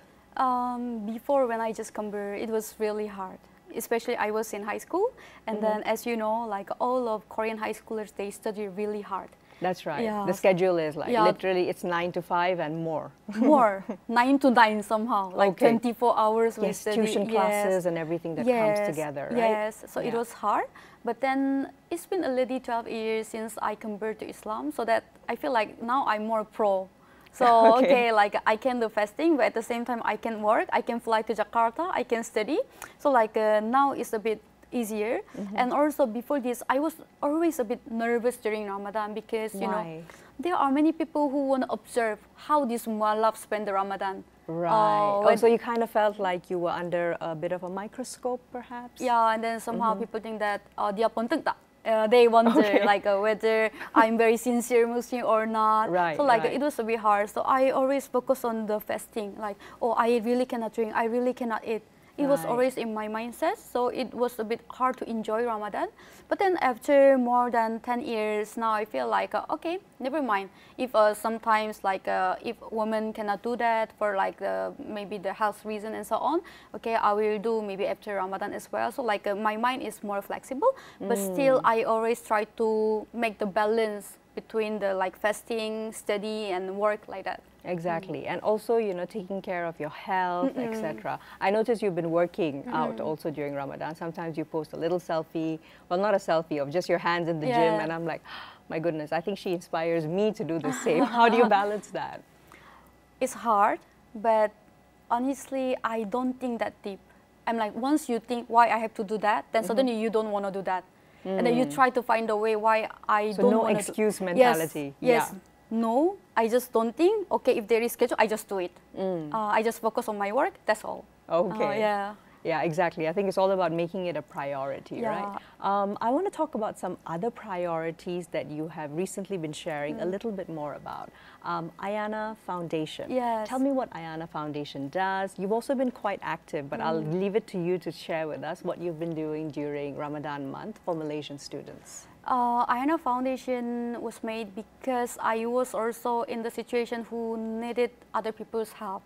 Before, when I just converted, it was really hard. Especially I was in high school, and then as you know, like all of Korean high schoolers, they study really hard. That's right. Yeah. The schedule is like literally it's 9 to 5 and more. More 9 to 9 somehow, like 24 hours. We study. Tuition classes and everything that comes together, right? Yes, so it was hard. But then it's been already 12 years since I converted to Islam, so that I feel like now I'm more pro. So, like I can do fasting, but at the same time I can work, I can fly to Jakarta, I can study. So like now it's a bit easier. And also before this, I was always a bit nervous during Ramadan because, you know, there are many people who want to observe how these mualaf spend the Ramadan. Right. So you kind of felt like you were under a bit of a microscope, perhaps? Yeah, and then somehow people think that dia penting tak? They wonder like whether I'm very sincere Muslim or not. So like it was a bit hard. So I always focus on the fasting. Like, oh, I really cannot drink. I really cannot eat. It was always in my mindset. So it was a bit hard to enjoy Ramadan. But then after more than 10 years, now I feel like, okay, never mind. If sometimes like if women cannot do that for like maybe the health reason and so on, okay, I will do maybe after Ramadan as well. So like my mind is more flexible, but still I always try to make the balance between the like fasting, study, and work like that. Exactly, and also, you know, taking care of your health, etc. I noticed you've been working out also during Ramadan. Sometimes you post a little selfie, well, not a selfie, of just your hands in the gym, and I'm like, my goodness, I think she inspires me to do the same. How do you balance that? It's hard, but honestly, I don't think that deep. I'm like, once you think why I have to do that, then suddenly you don't want to do that. and then you try to find a way why I so don't no want to. excuse mentality. Yes. Yeah. No, I just don't think. Okay, if there is schedule, I just do it. I just focus on my work. That's all. Okay. Yeah. Yeah, exactly. I think it's all about making it a priority, right? I want to talk about some other priorities that you have recently been sharing a little bit more about. Ayana Foundation. Yes. Tell me what Ayana Foundation does. You've also been quite active, but I'll leave it to you to share with us what you've been doing during Ramadan month for Malaysian students. Ayana Foundation was made because I was also in the situation who needed other people's help.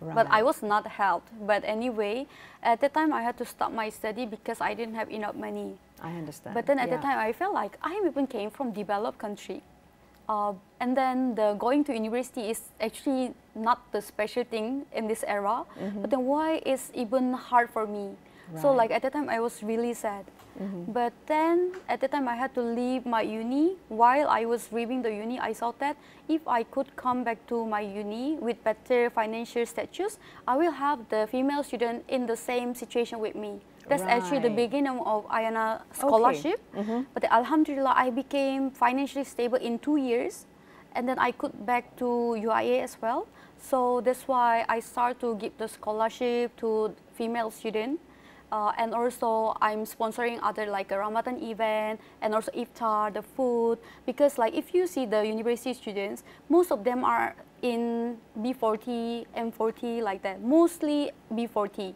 Right. But I was not helped. But anyway, at the time I had to stop my study because I didn't have enough money. I understand. But then at the time I felt like I even came from developed country. And then going to university is actually not the special thing in this era. But then why is even hard for me? Right. So like at the time I was really sad. But then at the time I had to leave my uni. While I was leaving the uni, I thought that if I could come back to my uni with better financial status, I will have the female student in the same situation with me. That's actually the beginning of Ayana scholarship. But Alhamdulillah, I became financially stable in 2 years. And then I could back to UIA as well. So that's why I start to give the scholarship to female students. And also I'm sponsoring other like a Ramadan event and also iftar, the food, because like if you see the university students, most of them are in B40, M40 like that, mostly B40.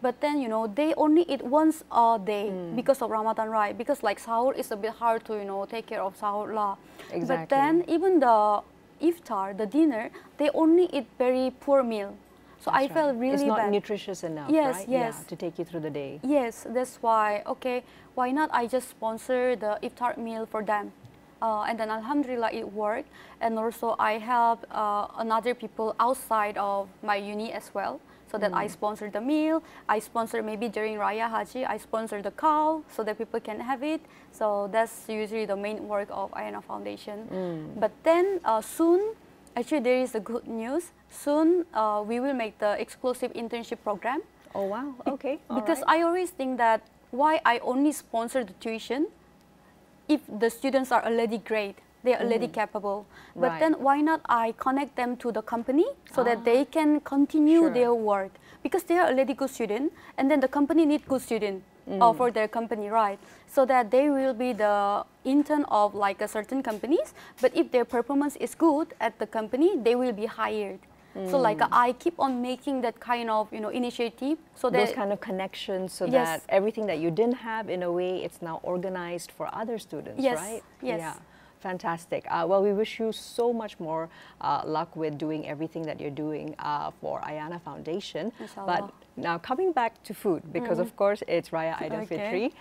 But then, you know, they only eat once a day because of Ramadan, right? Because like sahur is a bit hard to, you know, take care of sahur lah. Exactly. But then even the iftar, the dinner, they only eat very poor meal. So I felt really bad. It's not bad. nutritious enough, Yes, right? yes. Yeah, to take you through the day. Yes, that's why, okay, why not I just sponsor the iftar meal for them. And then Alhamdulillah it worked. And also I help another people outside of my uni as well. So that I sponsor the meal, I sponsor maybe during Raya Haji, I sponsor the cow so that people can have it. So that's usually the main work of Ayana Foundation. But then soon, actually there is a good news. Soon we will make the exclusive internship program. Oh wow, okay. Because I always think that why I only sponsor the tuition if the students are already great. They are already capable. But then why not I connect them to the company so that they can continue their work? Because they are already good students and then the company need good students for their company, right? So that they will be the intern of like a certain companies, but if their performance is good at the company, they will be hired. So like I keep on making that kind of, you know, initiative so that those kind of connections so that everything that you didn't have in a way, it's now organized for other students, right? Yes. Yeah. Fantastic. Well, we wish you so much more luck with doing everything that you're doing for Ayana Foundation. Inshallah. But now coming back to food, because of course it's Raya Idul Fitri.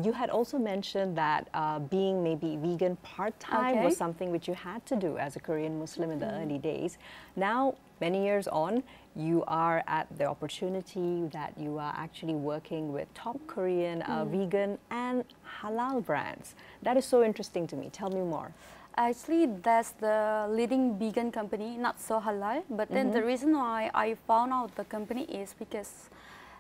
You had also mentioned that being maybe vegan part-time was something which you had to do as a Korean Muslim in the early days. Now, many years on, you are at the opportunity that you are actually working with top Korean vegan and halal brands. That is so interesting to me. Tell me more. Actually, that's the leading vegan company, not so halal. But then the reason why I found out the company is because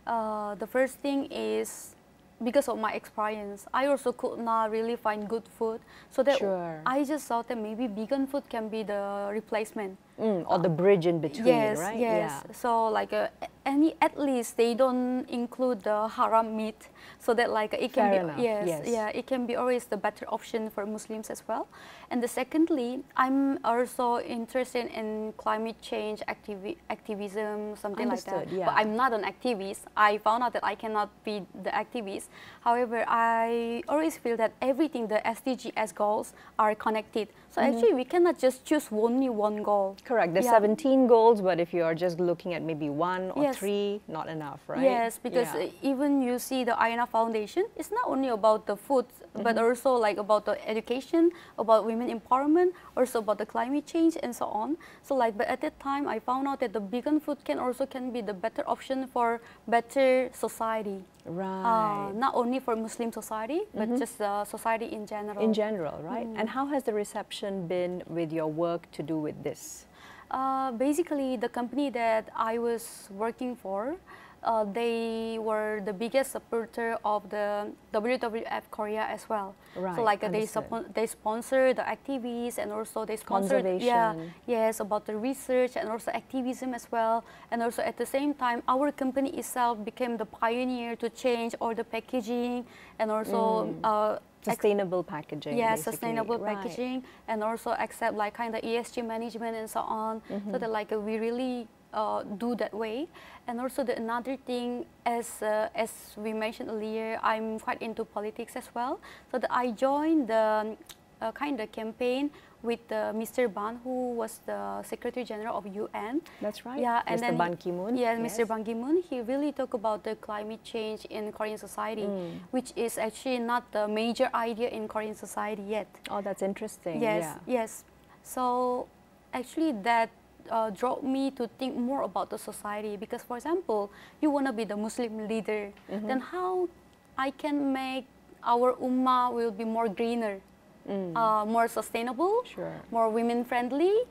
the first thing is because of my experience. I also could not really find good food. So that I just thought that maybe vegan food can be the replacement. Or the bridge in between, right? Yes. So like at least they don't include the haram meat, so that like it can it can be always the better option for Muslims as well. And the secondly, I'm also interested in climate change activism, something like that. But I'm not an activist. I found out that I cannot be the activist. However, I always feel that everything, the SDGs goals are connected. So actually, we cannot just choose only one goal. Correct. There's 17 goals, but if you are just looking at maybe 1 or 3, not enough, right? Yes, because even you see the Ayana Foundation, it's not only about the food, but also like about the education, about women empowerment, also about the climate change and so on. So like, but at that time, I found out that the vegan food can be the better option for better society. Right. Not only for Muslim society, but just society in general. In general, right? And how has the reception been with your work to do with this? Basically, the company that I was working for, they were the biggest supporter of the WWF Korea as well. Right, So like understood. they sponsor the activities, and also they sponsor yes, about the research and also activism as well. And also at the same time, our company itself became the pioneer to change all the packaging and also sustainable packaging. Yeah, basically. sustainable Right. packaging, and also accept like kind of ESG management and so on. So that like we really do that way. And also another thing, as we mentioned earlier, I'm quite into politics as well. So that I joined the kind of campaign with Mr. Ban, who was the Secretary General of UN. That's right. Yeah, and Mr. then Ban Ki-moon. Yeah, Yes. Mr. Ban Ki-moon. He really talked about the climate change in Korean society, which is actually not the major idea in Korean society yet. Oh, that's interesting. Yes, Yeah. yes. So actually that drove me to think more about the society, because for example, you want to be the Muslim leader, then how I can make our ummah will be more greener, more sustainable, Sure. more women friendly.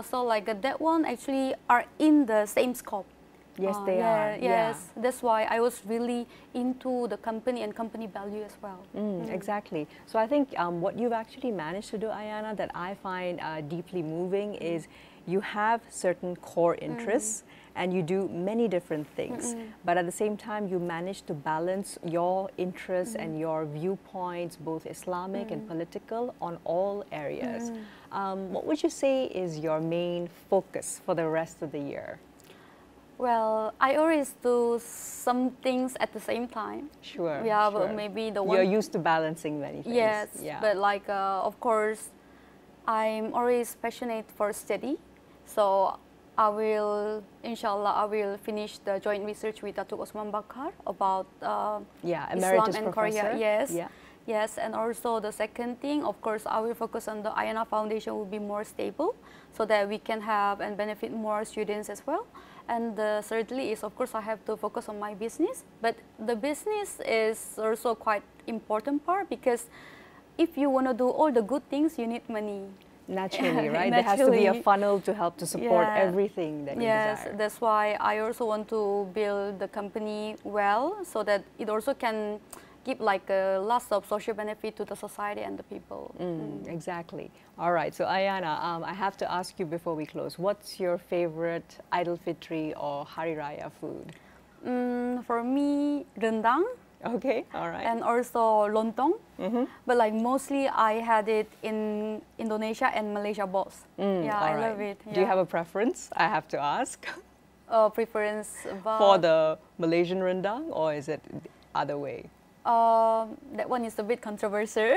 So like that one actually are in the same scope. Yes, they are. Yes, that's why I was really into the company and company value as well. Exactly. So I think what you've actually managed to do, Ayana, that I find deeply moving is you have certain core interests and you do many different things. But at the same time, you manage to balance your interests and your viewpoints, both Islamic and political, on all areas. What would you say is your main focus for the rest of the year? Well, I always do some things at the same time. Sure. Yeah, sure. but maybe the one. You're used to balancing many things. Yes, Yeah. but like of course, I'm always passionate for study, so I will, inshallah, I will finish the joint research with Datuk Osman Bakar about Yeah, Islam emeritus and professor. Korea. Yes. Yeah. Yes, and also the second thing, of course, I will focus on the Ayana Foundation will be more stable, so that we can have and benefit more students as well. And thirdly is, of course, I have to focus on my business. But the business is also quite important part, because if you want to do all the good things, you need money. Naturally, right? There has to be a funnel to help to support everything that you yes, desire. that's why I also want to build the company well, so that it also can give like a lots of social benefit to the society and the people. Exactly. All right. So Ayana, I have to ask you before we close, what's your favorite Idul Fitri or Hari Raya food? For me, rendang. Okay. All right. And also lontong. But like mostly I had it in Indonesia and Malaysia both. Yeah, I love it. Do you have a preference? I have to ask. Preference about for the Malaysian rendang, or is it the other way? That one is a bit controversial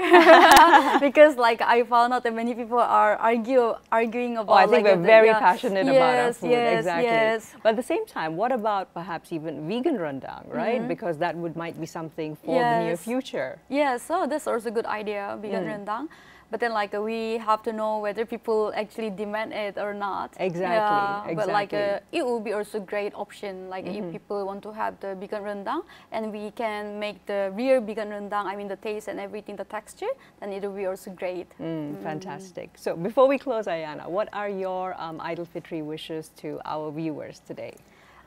because like I found out that many people are arguing about. Oh, I think like, we're very passionate about our food. Yes, exactly. yes. But at the same time, what about perhaps even vegan rendang, right? Because that might be something for the near future. Yeah, so that's also a good idea, vegan rendang. But then like we have to know whether people actually demand it or not. Exactly, Yeah, but like exactly. it would be also a great option. Like if people want to have the vegan rendang, and we can make the real vegan rendang, I mean the taste and everything, the texture, then it will be also great. Fantastic. So before we close, Ayana, what are your Idul Fitri wishes to our viewers today?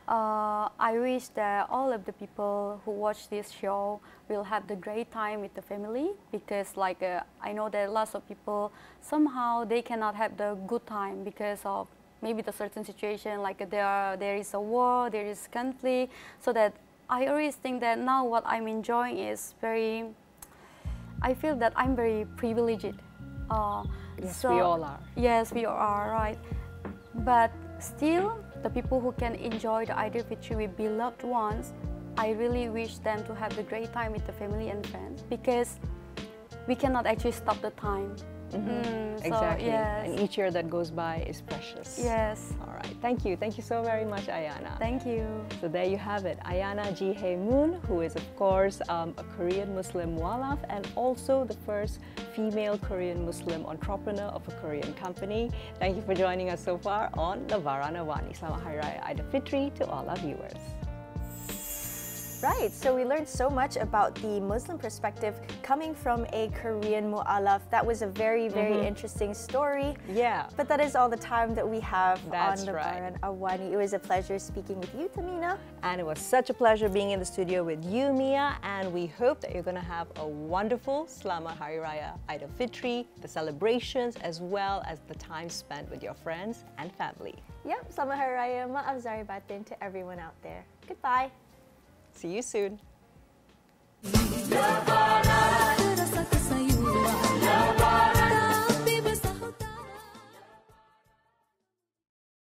I wish that all of the people who watch this show will have the great time with the family, because like I know that lots of people somehow they cannot have the good time because of maybe the certain situation, like there is a war, there is conflict. So that I always think that now what I'm enjoying is I feel that I'm very privileged. Yes, we all are. Yes, we are, right. But still, the people who can enjoy the Idul Fitri with beloved ones, I really wish them to have the great time with the family and friends, because we cannot actually stop the time. Exactly. So, yes. And each year that goes by is precious. Yes. All right. Thank you. Thank you so very much, Ayana. Thank you. So there you have it. Ayana Jihye Moon, who is of course a Korean Muslim mualaf and also the first female Korean Muslim entrepreneur of a Korean company. Thank you for joining us so far on Lebaran AWANI. Selamat Hari Raya Idul Fitri to all our viewers. Right, so we learned so much about the Muslim perspective coming from a Korean mualaf. That was a very, very interesting story. Yeah. But that is all the time that we have That's on Lebaran AWANI. It was a pleasure speaking with you, Tehmina. And it was such a pleasure being in the studio with you, Mia. And we hope that you're going to have a wonderful Selamat Hari Raya Idul Fitri, the celebrations, as well as the time spent with your friends and family. Yep, Selamat Hari Raya, Maaf Zahir Batin to everyone out there. Goodbye. See you soon.